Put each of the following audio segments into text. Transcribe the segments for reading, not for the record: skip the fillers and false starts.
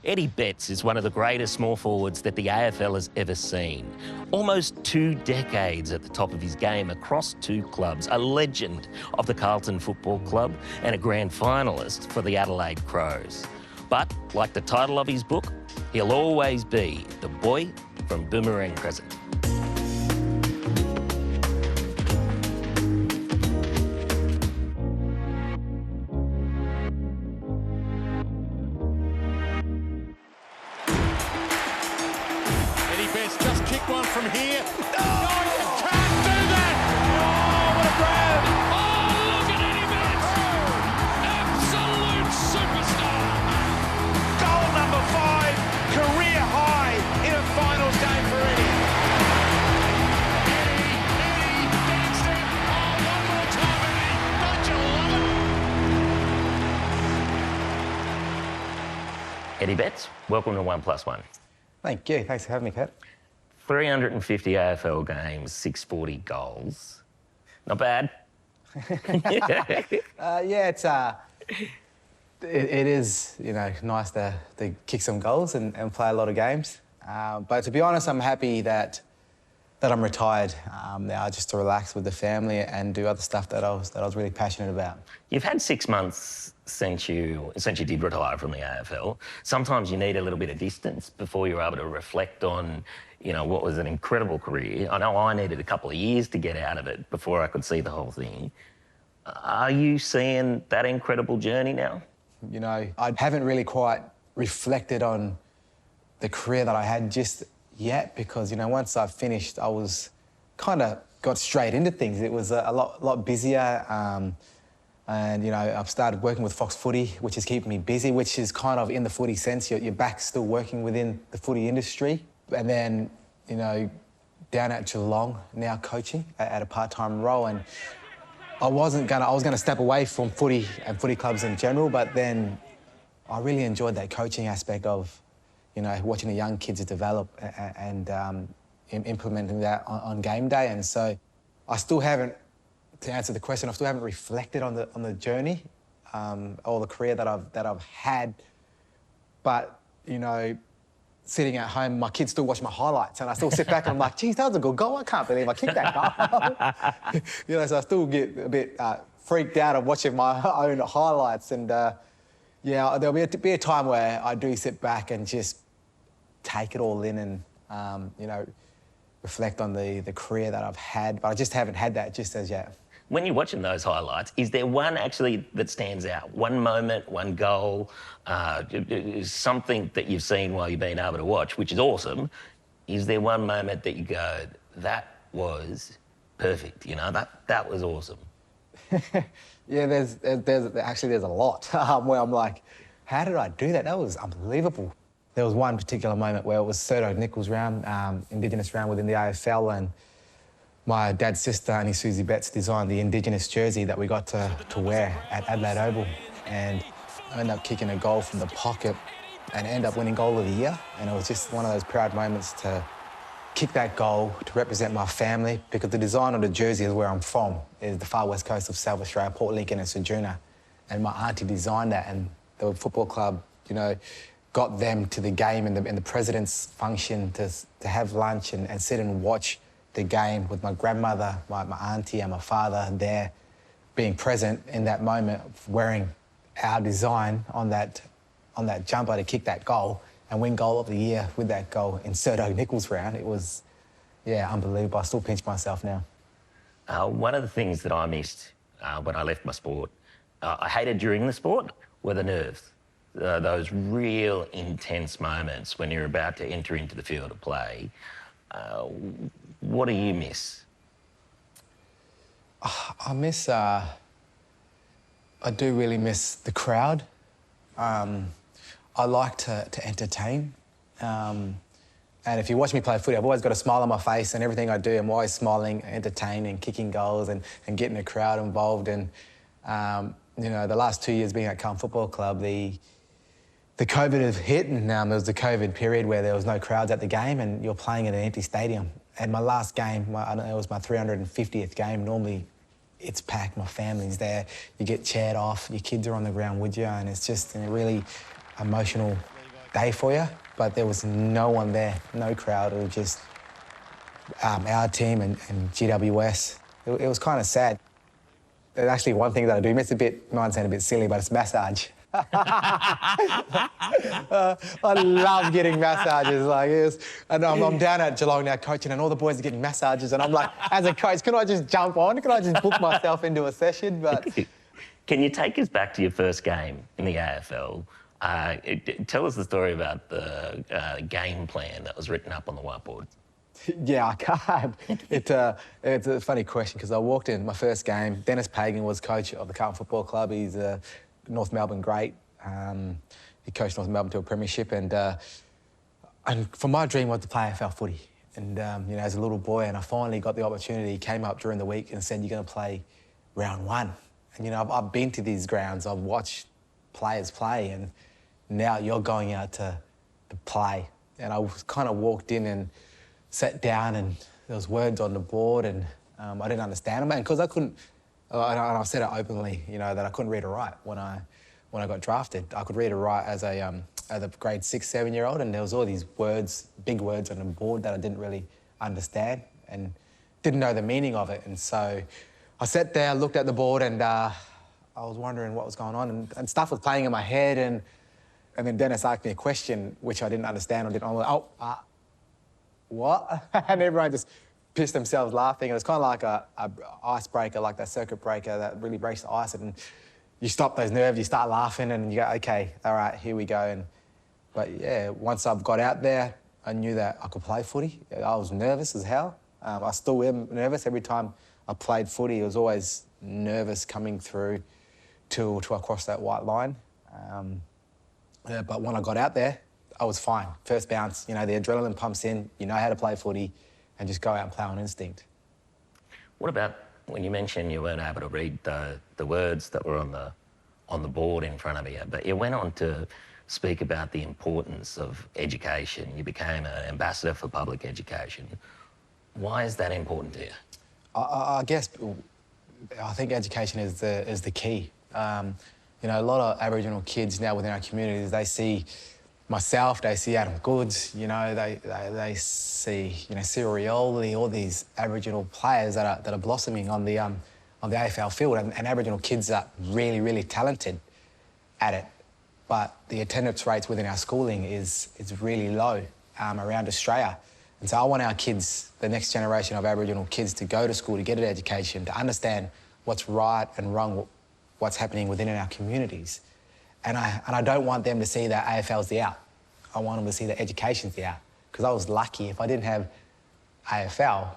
Eddie Betts is one of the greatest small forwards that the AFL has ever seen. Almost 2 decades at the top of his game across 2 clubs, a legend of the Carlton Football Club and a grand finalist for the Adelaide Crows. But, like the title of his book, he'll always be the boy from Boomerang Crescent. Just kick one from here. No, you can't do that. Oh, what a grab. Oh, look at Eddie Betts. Absolute superstar. Goal number 5, career high in a finals game for Eddie. Eddie, gangster. Oh, one more time, Eddie. Don't you love it? Eddie Betts, welcome to 1+1. Thank you. Thanks for having me, Pat. 350 AFL games, 640 goals. Not bad. Yeah, it is, nice to kick some goals and play a lot of games. But to be honest, I'm happy that I'm retired now, just to relax with the family and do other stuff that I was really passionate about. You've had 6 months since you did retire from the AFL. Sometimes you need a little bit of distance before you're able to reflect on, what was an incredible career. I know I needed a couple of years to get out of it before I could see the whole thing. Are you seeing that incredible journey now? I haven't really quite reflected on the career that I had just yet because, once I finished, I was kind of got straight into things. It was a lot busier. And, I've started working with Fox Footy, which is keeping me busy, which is kind of in the footy sense. You're back still working within the footy industry. And then, down at Geelong, now coaching at a part-time role. And I was gonna step away from footy and footy clubs in general, but then I really enjoyed that coaching aspect of, watching the young kids develop and implementing that on game day. And so I still haven't, to answer the question, I still haven't reflected on the journey, or the career that I've had. But, sitting at home, my kids still watch my highlights and I still sit back and I'm like, geez, that was a good goal. I can't believe I kicked that goal. So I still get a bit freaked out of watching my own highlights. And, there'll be a time where I do sit back and just take it all in and, reflect on the career that I've had. But I just haven't had that just as yet. When you're watching those highlights, is there one actually that stands out? One moment, one goal, something that you've seen while you've been able to watch, which is awesome. Is there one moment that you go, that was perfect, that was awesome? Yeah, there's a lot where I'm like, how did I do that? That was unbelievable. There was one particular moment where it was Surdo Nichols round, Indigenous round within the AFL, and my dad's sister, Annie Susie Betts, designed the Indigenous jersey that we got to wear at Adelaide Oval. And I ended up kicking a goal from the pocket and ended up winning Goal of the Year. And it was just one of those proud moments to kick that goal to represent my family, because the design of the jersey is where I'm from, is the far west coast of South Australia, Port Lincoln and Ceduna. And my auntie designed that, and the football club, got them to the game in the president's function to have lunch and sit and watch the game with my grandmother, my auntie and my father there, being present in that moment, wearing our design on that jumper to kick that goal and win Goal of the Year with that goal in Surdo Nichols round. It was, unbelievable. I still pinch myself now. One of the things that I missed when I left my sport, I hated during the sport, were the nerves. Those real intense moments when you're about to enter into the field of play. What do you miss? I do really miss the crowd. I like to entertain. And if you watch me play footy, I've always got a smile on my face, and everything I do, I'm always smiling, entertaining, kicking goals and getting the crowd involved. And, the last 2 years being at Carlton Football Club, the COVID have hit, and there was the COVID period where there was no crowds at the game and you're playing in an empty stadium. And my last game, it was my 350th game. Normally it's packed, my family's there. You get chaired off, your kids are on the ground with you, and it's just a really emotional day for you, but there was no one there, no crowd. It was just our team and GWS. It was kind of sad. There's actually one thing that I do miss a bit, might sound a bit silly, but it's massage. I love getting massages. And I'm down at Geelong now coaching, and all the boys are getting massages, and I'm like, as a coach, can I just jump on? Can I just book myself into a session? But can you take us back to your first game in the AFL? Tell us the story about the game plan that was written up on the whiteboard. Yeah, I can't. It's a funny question because I walked in my first game. Dennis Pagan was coach of the Carlton Football Club. He's a North Melbourne great. He coached North Melbourne to a premiership, and for my dream was to play AFL footy. And as a little boy, and I finally got the opportunity. He came up during the week and said, "You're going to play round one." And I've been to these grounds. I've watched players play, and now you're going out to play. And I was kind of walked in and sat down, and there was words on the board, and I didn't understand them, and because I couldn't, and I've said it openly, that I couldn't read or write when I got drafted. I could read or write as a grade 6, 7-year-old, and there was all these words, big words on the board that I didn't really understand and didn't know the meaning of it. And so I sat there, looked at the board, and I was wondering what was going on, and stuff was playing in my head, and then Dennis asked me a question which I didn't understand, or didn't. I'm like, what? And everyone just pissed themselves laughing. And it's kind of like a icebreaker, like that circuit breaker that really breaks the ice. And you stop those nerves, you start laughing, and you go, okay, all right, here we go. But yeah, once I've got out there, I knew that I could play footy. I was nervous as hell. I still am nervous. Every time I played footy, I was always nervous coming through till I crossed that white line. But when I got out there, I was fine. First bounce, the adrenaline pumps in, you know how to play footy, and just go out and play on instinct. What about when you mentioned you weren't able to read the words that were on the board in front of you, but you went on to speak about the importance of education. You became an ambassador for public education. Why is that important to you? I guess I think education is the key. A lot of Aboriginal kids now within our communities, they see myself, they see Adam Goods, they see, Cyril Rioli, all these Aboriginal players that are blossoming on the AFL field, and Aboriginal kids are really, really talented at it. But the attendance rates within our schooling is really low around Australia. And so I want our kids, the next generation of Aboriginal kids, to go to school, to get an education, to understand what's right and wrong, what's happening within our communities. And I don't want them to see that AFL's the out. I want them to see that education's the out. Because I was lucky. If I didn't have AFL,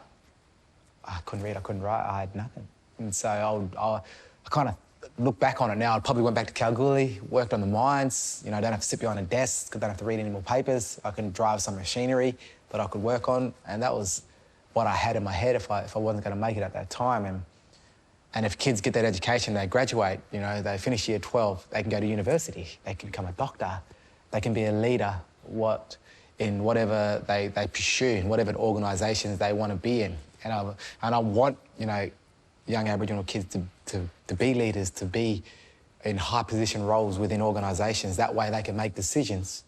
I couldn't read, I couldn't write, I had nothing. And so I kind of look back on it now. I probably went back to Kalgoorlie, worked on the mines. I don't have to sit behind a desk, I don't have to read any more papers. I can drive some machinery that I could work on. And that was what I had in my head if I wasn't going to make it at that time. And if kids get that education, they graduate, they finish year 12, they can go to university, they can become a doctor, they can be a leader in whatever they pursue, in whatever organisations they want to be in. And I want, young Aboriginal kids to be leaders, to be in high position roles within organisations. That way they can make decisions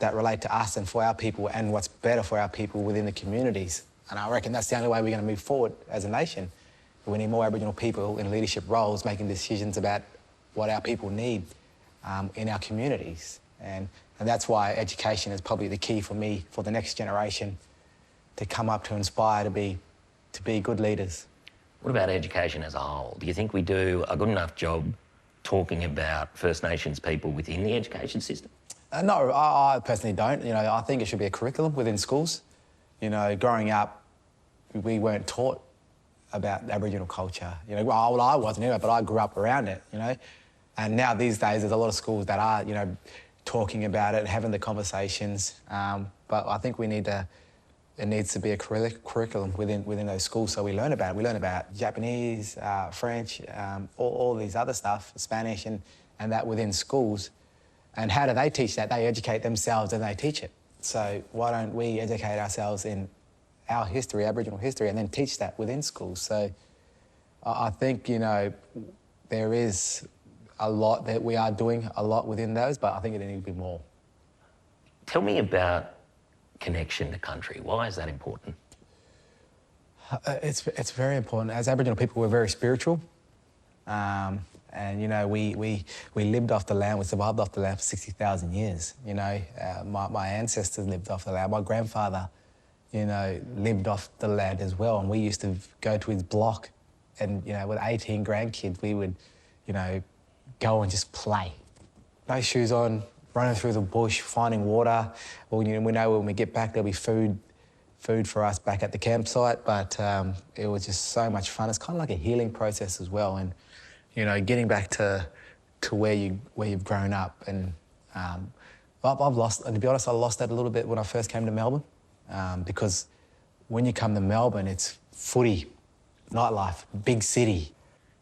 that relate to us and for our people and what's better for our people within the communities. And I reckon that's the only way we're going to move forward as a nation. We need more Aboriginal people in leadership roles making decisions about what our people need in our communities. And that's why education is probably the key for me, for the next generation, to come up, to inspire, to be good leaders. What about education as a whole? Do you think we do a good enough job talking about First Nations people within the education system? No, I personally don't. I think it should be a curriculum within schools. Growing up, we weren't taught about Aboriginal culture. Well, I wasn't anyway, but I grew up around it, And now these days, there's a lot of schools that are, talking about it, having the conversations. But I think it needs to be a curriculum within those schools, so we learn about it. We learn about Japanese, French, all these other stuff, Spanish, and that within schools. And how do they teach that? They educate themselves and they teach it. So why don't we educate ourselves in our history, Aboriginal history, and then teach that within schools? So I think, there is a lot that we are doing a lot within those, but I think it needs to be more. Tell me about connection to country. Why is that important? It's very important. As Aboriginal people, we're very spiritual. And, you know, we lived off the land, we survived off the land for 60,000 years, you know. My ancestors lived off the land. My grandfather, you know, lived off the land as well. And we used to go to his block and, you know, with 18 grandkids, we would, you know, go and just play. No shoes on, running through the bush, finding water. Well, you know, we know when we get back, there'll be food for us back at the campsite, but it was just so much fun. It's kind of like a healing process as well, and you know, getting back to where you've grown up. And I've lost, and to be honest, I lost that a little bit when I first came to Melbourne, because when you come to Melbourne, it's footy, nightlife, big city.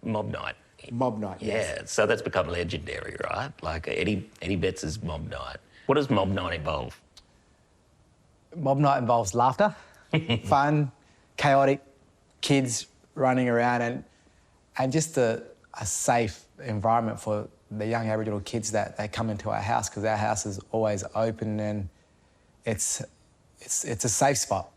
Mob night. Mob night, yes. Yeah, so that's become legendary, right? Like Eddie Betts' mob night. What does mob night involve? Mob night involves laughter, fun, chaotic, kids running around, and just a safe environment for the young Aboriginal kids that they come into our house, because our house is always open and it's a safe spot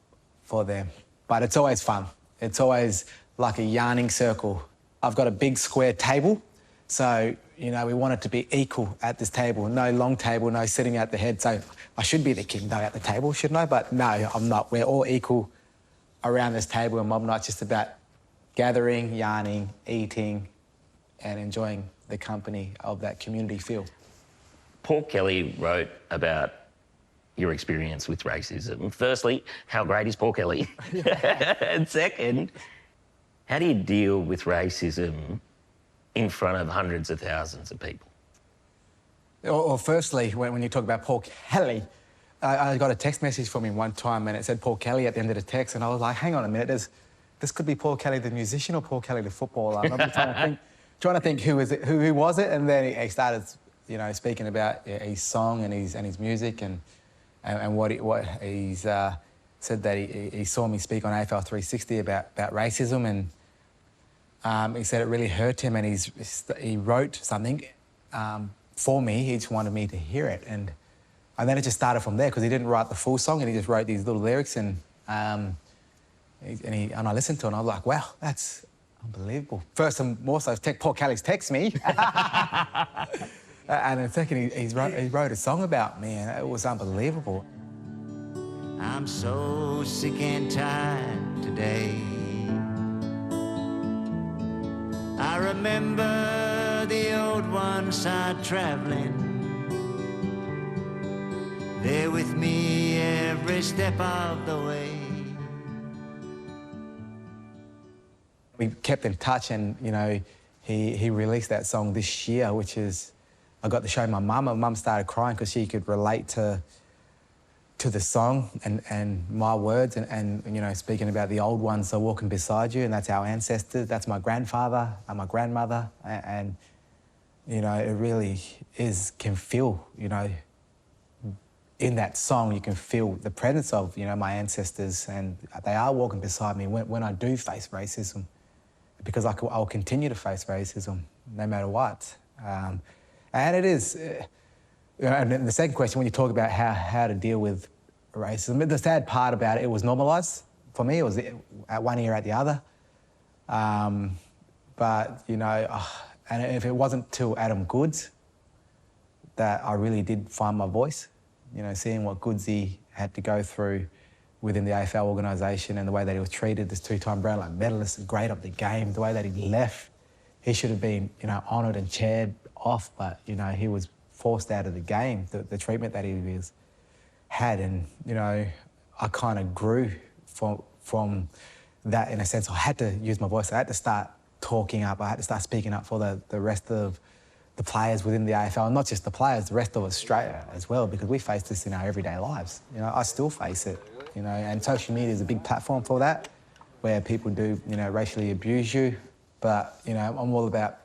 for them. But it's always fun. It's always like a yarning circle. I've got a big square table, so, you know, we want it to be equal at this table. No long table, no sitting at the head. So I should be the king though at the table, shouldn't I? But no, I'm not. We're all equal around this table, and mob night's just about gathering, yarning, eating, and enjoying the company of that community feel. Paul Kelly wrote about your experience with racism. Firstly, how great is Paul Kelly? And second, how do you deal with racism in front of hundreds of thousands of people? Or firstly, when you talk about Paul Kelly, I got a text message from him one time and it said Paul Kelly at the end of the text, and I was like, hang on a minute, this could be Paul Kelly the musician or Paul Kelly the footballer. I'm trying to think who was it, and then he started, you know, speaking about his song and his music and what he's said that he saw me speak on AFL 360 about racism, and he said it really hurt him, and he wrote something for me. He just wanted me to hear it, and then it just started from there, because he didn't write the full song and he just wrote these little lyrics, and I listened to it and I was like, wow, that's unbelievable. First and more so, Paul Kelly's text me. And then second, he wrote a song about me, and it was unbelievable. I'm so sick and tired today. I remember the old one-side travelling. They're with me every step of the way. We kept in touch, and, you know, he released that song this year, which is, I got to show my mum. My mum started crying because she could relate to the song and my words, and you know, speaking about the old ones are walking beside you, and that's our ancestors, that's my grandfather and my grandmother, and you know, it really can feel, you know, in that song you can feel the presence of, you know, my ancestors, and they are walking beside me when I do face racism, because I'll continue to face racism no matter what. And it is, and the second question, when you talk about how to deal with racism, the sad part about it was normalised. For me, it was at one ear, at the other. But, you know, and if it wasn't till Adam Goodes that I really did find my voice, you know, seeing what Goodsy had to go through within the AFL organisation and the way that he was treated, this two-time Brownlow medalist, great up the game, the way that he left. He should have been, you know, honoured and chaired off, but, you know, he was forced out of the game, the treatment that he had. And, you know, I kind of grew from that, in a sense. I had to use my voice. I had to start talking up. I had to start speaking up for the rest of the players within the AFL, and not just the players, the rest of Australia as well, because we face this in our everyday lives. You know, I still face it, you know, and social media is a big platform for that, where people do, you know, racially abuse you. But, you know, I'm all about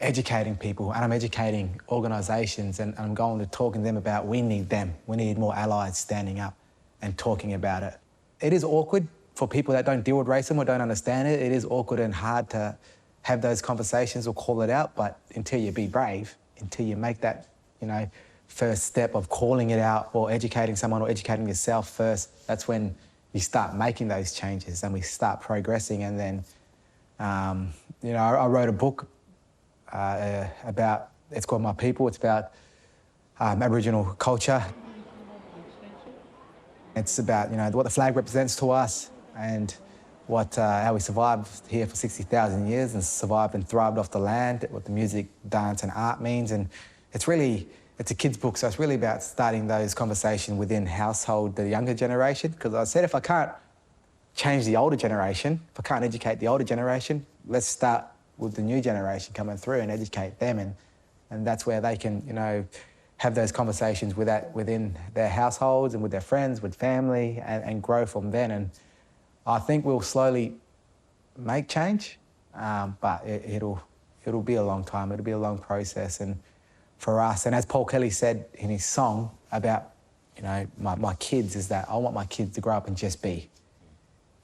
educating people, and I'm educating organisations, and I'm going to talking to them about we need them. We need more allies standing up and talking about it. It is awkward for people that don't deal with racism or don't understand it. It is awkward and hard to have those conversations or call it out, but until you be brave, until you make that, you know, first step of calling it out or educating someone or educating yourself first, that's when you start making those changes and we start progressing. And then, you know, I wrote a book about, it's called My People. It's about Aboriginal culture. It's about, you know, what the flag represents to us and what, how we survived here for 60,000 years and survived and thrived off the land, what the music, dance and art means. And it's really, it's a kid's book, so it's really about starting those conversations within household, the younger generation. Because I said if I can't change the older generation, if I can't educate the older generation, let's start with the new generation coming through and educate them. And that's where they can, you know, have those conversations within their households and with their friends, with family, and grow from then. And I think we'll slowly make change, but it'll be a long time. It'll be a long process. And for us, and as Paul Kelly said in his song about, you know, my kids, is that I want my kids to grow up and just be,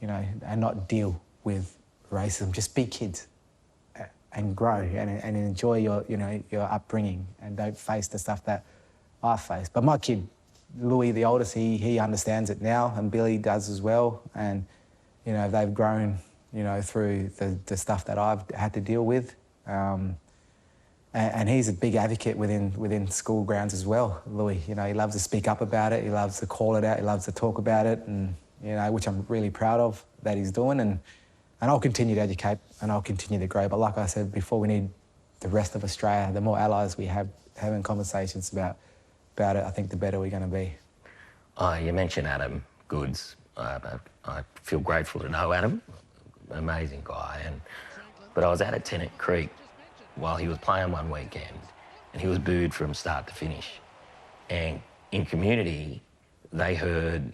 you know, and not deal with racism. Just be kids and grow and enjoy your, you know, your upbringing and don't face the stuff that I faced. But my kid, Louis, the oldest, he understands it now, and Billy does as well. And, you know, they've grown, you know, through the stuff that I've had to deal with. And he's a big advocate within school grounds as well, Louis. You know, he loves to speak up about it, he loves to call it out, he loves to talk about it, and, you know, which I'm really proud of that he's doing. And I'll continue to educate and I'll continue to grow. But like I said before, we need the rest of Australia. The more allies we have having conversations about it, I think the better we're going to be. You mentioned Adam Goodes. I feel grateful to know Adam, amazing guy. But I was out at Tennant Creek while he was playing one weekend and he was booed from start to finish. And in community, they heard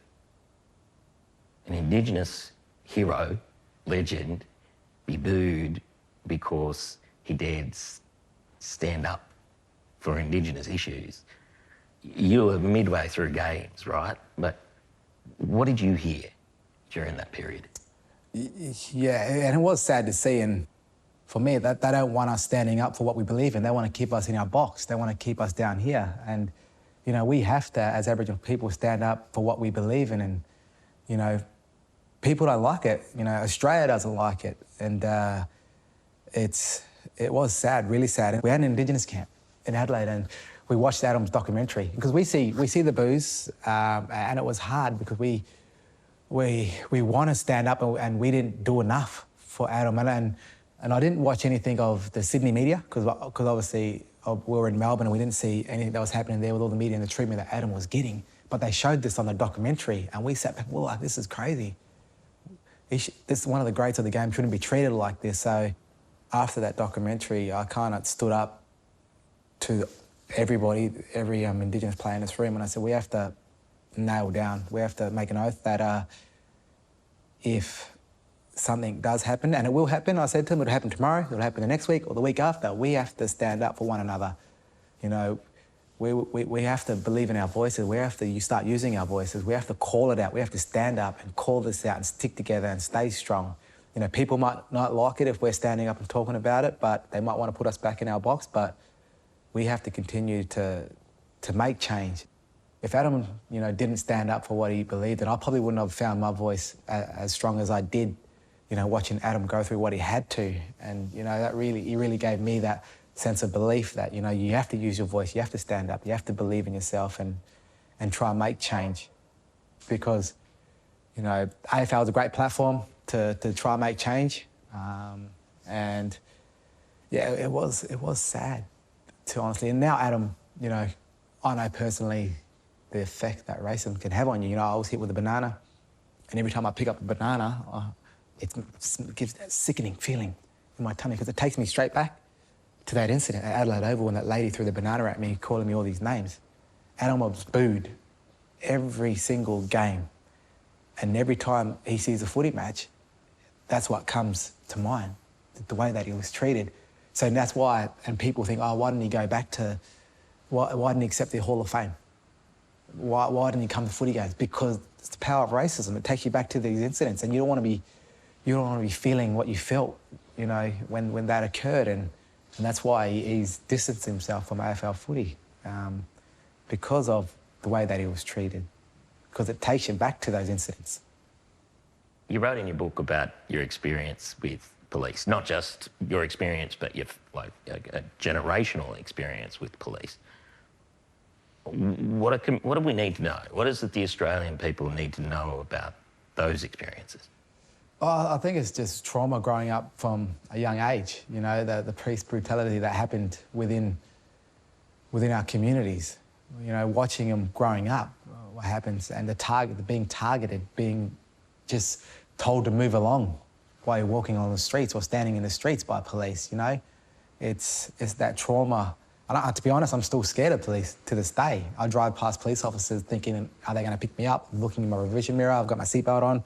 an Indigenous hero, legend, be booed because he dared stand up for Indigenous issues. You were midway through games, right? But what did you hear during that period? Yeah, and it was sad to see. And for me, that they don't want us standing up for what we believe in. They want to keep us in our box. They want to keep us down here. And, you know, we have to, as Aboriginal people, stand up for what we believe in. And, you know, people don't like it. You know, Australia doesn't like it. And it was sad, really sad. And we had an Indigenous camp in Adelaide and we watched Adam's documentary because we see the boos and it was hard because we want to stand up and we didn't do enough for Adam. And I didn't watch anything of the Sydney media because obviously we were in Melbourne and we didn't see anything that was happening there with all the media and the treatment that Adam was getting. But they showed this on the documentary and we sat back, we're like, this is crazy. This is one of the greats of the game, shouldn't be treated like this. So after that documentary, I kind of stood up to everybody, every Indigenous player in this room, and I said, we have to nail down, we have to make an oath that if something does happen, and it will happen, I said to them, it'll happen tomorrow, it'll happen the next week or the week after, we have to stand up for one another. You know, we have to believe in our voices, we have to start using our voices, we have to call it out, we have to stand up and call this out and stick together and stay strong. You know, people might not like it if we're standing up and talking about it, but they might want to put us back in our box, but we have to continue to make change. If Adam, you know, didn't stand up for what he believed in, I probably wouldn't have found my voice as strong as I did, you know, watching Adam go through what he had to. And, you know, he really gave me that sense of belief that, you know, you have to use your voice, you have to stand up, you have to believe in yourself and try and make change. Because, you know, AFL is a great platform to try and make change. And, yeah, it was sad, to honestly. And now Adam, you know, I know personally the effect that racism can have on you. You know, I was hit with a banana, and every time I pick up a banana, it gives that sickening feeling in my tummy because it takes me straight back to that incident at Adelaide Oval when that lady threw the banana at me, calling me all these names. Adam was booed every single game, and every time he sees a footy match, that's what comes to mind, the way that he was treated. So that's why, and people think, oh, why didn't he go back to, why didn't he accept the Hall of Fame? Why didn't he come to footy games? Because it's the power of racism. It takes you back to these incidents, and you don't want to be feeling what you felt, you know, when that occurred, and that's why he's distanced himself from AFL footy. because of the way that he was treated, because it takes you back to those incidents. You wrote in your book about your experience with police, not just your experience, but your a generational experience with police. What do we need to know? What is it the Australian people need to know about those experiences? Well, I think it's just trauma growing up from a young age. You know, the police brutality that happened within our communities. You know, watching them growing up, what happens, and the being targeted, being just told to move along while you're walking on the streets or standing in the streets by police. You know, it's that trauma. To be honest, I'm still scared of police to this day. I drive past police officers thinking, are they going to pick me up? I'm looking in my revision mirror, I've got my seatbelt on,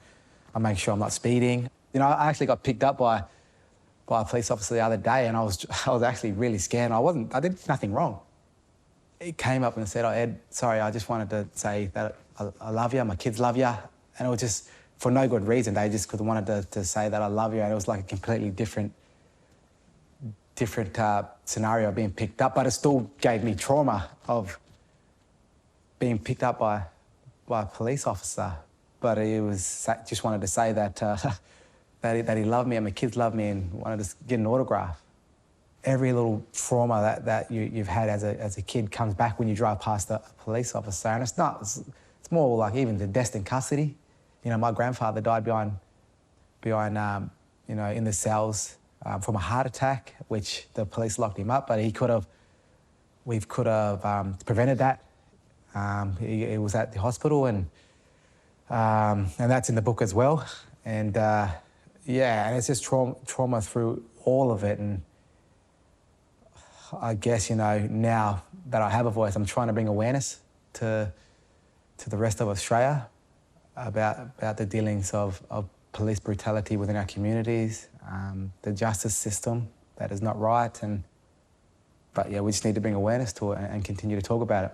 I make sure I'm not speeding. You know, I actually got picked up by a police officer the other day, and I was actually really scared. I did nothing wrong. He came up and said, "Oh, Ed, sorry, I just wanted to say that I love you, my kids love you." And it was just for no good reason. They just wanted to say that I love you, and it was like a completely different scenario of being picked up, but it still gave me trauma of being picked up by a police officer. But he just wanted to say that that he loved me and my kids loved me and wanted to get an autograph. Every little trauma that you've had as a kid comes back when you drive past a police officer, and it's more like even the death in custody. You know, my grandfather died behind you know, in the cells from a heart attack, which the police locked him up, but we could have prevented that. He was at the hospital, and that's in the book as well. And yeah, and it's just trauma through all of it. And I guess, you know, now that I have a voice, I'm trying to bring awareness to the rest of Australia about the dealings of police brutality within our communities, the justice system that is not right. But yeah, we just need to bring awareness to it and continue to talk about it.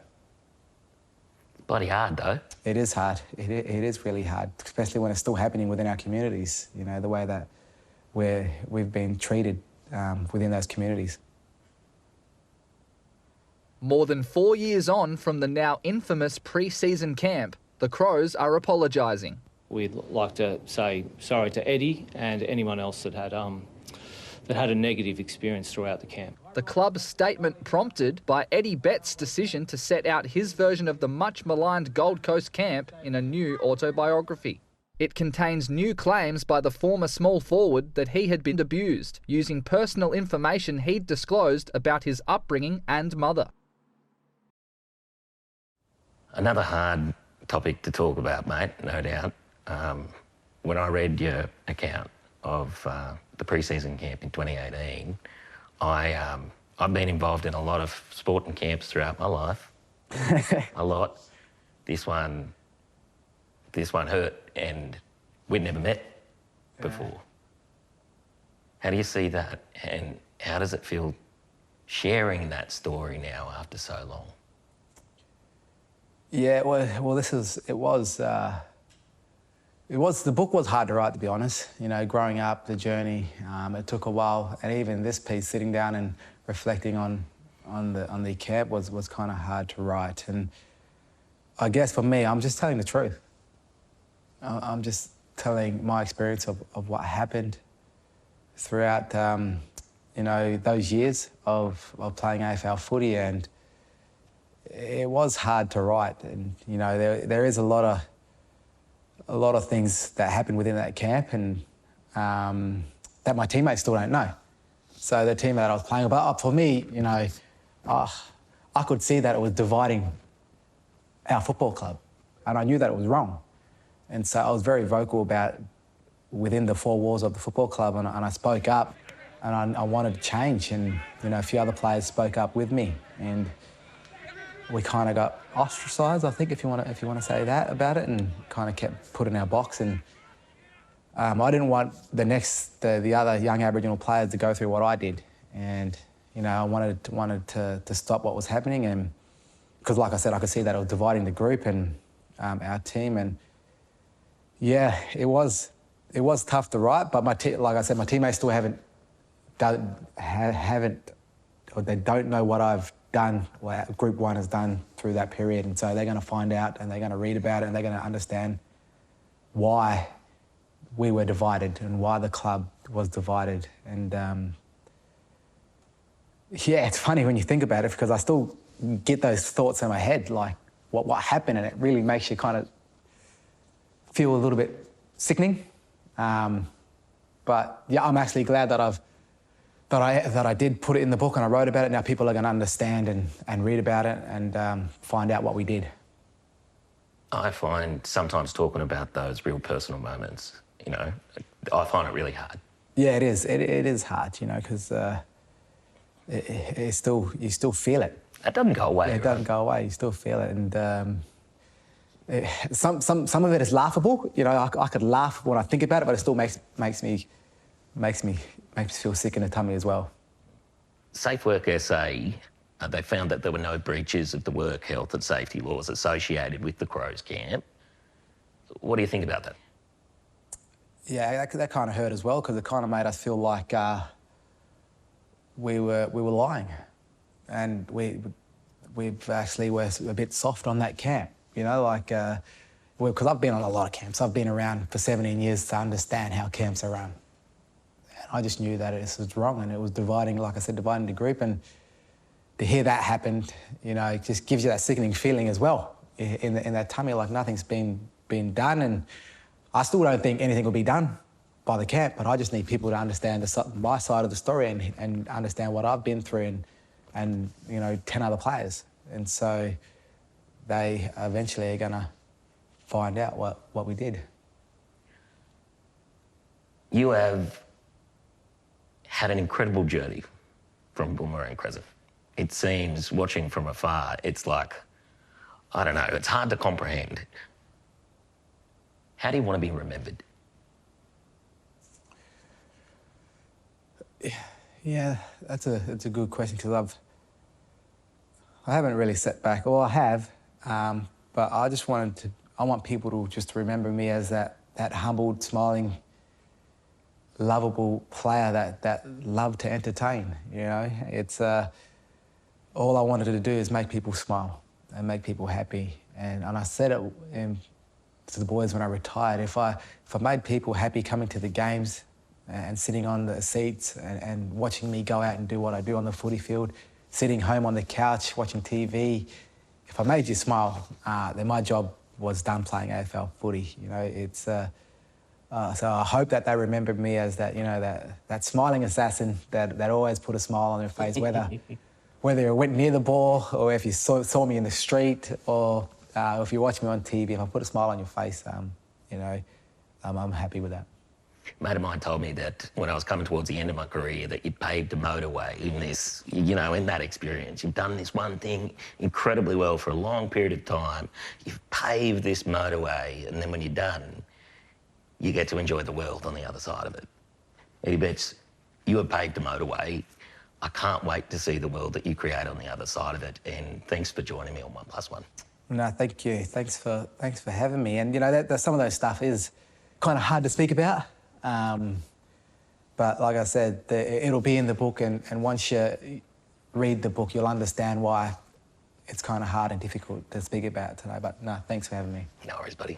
Bloody hard, though. It is hard. It is really hard, especially when it's still happening within our communities, you know, the way that we've been treated within those communities. More than 4 years on from the now infamous pre-season camp, the Crows are apologising. We'd like to say sorry to Eddie and anyone else that had a negative experience throughout the camp. The club's statement prompted by Eddie Betts' decision to set out his version of the much-maligned Gold Coast camp in a new autobiography. It contains new claims by the former small forward that he had been abused, using personal information he'd disclosed about his upbringing and mother. Another hard topic to talk about, mate, no doubt. When I read your account of the pre-season camp in 2018, I've been involved in a lot of sporting camps throughout my life. A lot. This one hurt, and we'd never met before. How do you see that, and how does it feel sharing that story now after so long? Yeah, well, the book was hard to write, to be honest. You know, growing up, the journey, it took a while, and even this piece, sitting down and reflecting on the camp was kind of hard to write. And I guess for me, I'm just telling the truth. I'm just telling my experience of what happened throughout, you know, those years of playing AFL footy, and it was hard to write. And you know, there is a lot of things that happened within that camp, and that my teammates still don't know. So the team that I was playing about, for me, you know, I could see that it was dividing our football club, and I knew that it was wrong. And so I was very vocal about within the four walls of the football club, and I spoke up, and I wanted to change. And you know, a few other players spoke up with me, and we kind of got ostracised, I think, if you want to say that about it, and kind of kept put in our box. And I didn't want the other young Aboriginal players to go through what I did, and you know, I wanted to stop what was happening, and because, like I said, I could see that it was dividing the group and our team. And yeah, it was tough to write, but like I said, my teammates still haven't, or they don't know what I've done, what Group 1 has done through that period. And so they're going to find out and they're going to read about it and they're going to understand why we were divided and why the club was divided. And yeah, it's funny when you think about it because I still get those thoughts in my head, like what happened, and it really makes you kind of feel a little bit sickening. But yeah, I'm actually glad that I did put it in the book and I wrote about it. Now people are going to understand and read about it and find out what we did. I find sometimes talking about those real personal moments, you know, I find it really hard. Yeah, it is. It is hard, you know, because you still feel it. It doesn't go away. Yeah, it doesn't go away. You still feel it, and some of it is laughable. You know, I could laugh when I think about it, but it still makes me feel sick in the tummy as well. Safe Work SA, they found that there were no breaches of the work health and safety laws associated with the Crows camp. What do you think about that? Yeah, that kind of hurt as well because it kind of made us feel like we were lying, and we've actually were a bit soft on that camp. You know, like because I've been on a lot of camps. I've been around for 17 years to understand how camps are run. And I just knew that it was wrong and it was dividing, like I said, dividing the group. And to hear that happen, you know, it just gives you that sickening feeling as well in that tummy, like nothing's been done. And I still don't think anything will be done by the camp, but I just need people to understand my side of the story and understand what I've been through and you know, 10 other players. And so they eventually are going to find out what we did. You have had an incredible journey from Boomerang Crescent. It seems, watching from afar, it's like, I don't know, it's hard to comprehend. How do you want to be remembered? Yeah, that's a good question because I haven't really sat back, or I have, but I want people to just remember me as that humbled, smiling, lovable player that loved to entertain. You know, it's all I wanted to do is make people smile and make people happy. And I said it to the boys when I retired. If I made people happy coming to the games and sitting on the seats and watching me go out and do what I do on the footy field, sitting home on the couch watching TV, if I made you smile, then my job was done playing AFL footy. You know, it's so I hope that they remembered me as that, you know, that smiling assassin that always put a smile on their face, whether you went near the ball or if you saw me in the street or if you watch me on TV. If I put a smile on your face, you know, I'm happy with that. A mate of mine told me that when I was coming towards the end of my career that you paved a motorway in this, you know, in that experience. You've done this one thing incredibly well for a long period of time. You've paved this motorway, and then when you're done, you get to enjoy the world on the other side of it. Eddie Betts, you have paved a motorway. I can't wait to see the world that you create on the other side of it, and thanks for joining me on 1+1. No, thank you. Thanks for having me. And, you know, some of those stuff is kind of hard to speak about. But like I said, it'll be in the book, and once you read the book, you'll understand why it's kind of hard and difficult to speak about today. But no, thanks for having me. No worries, buddy.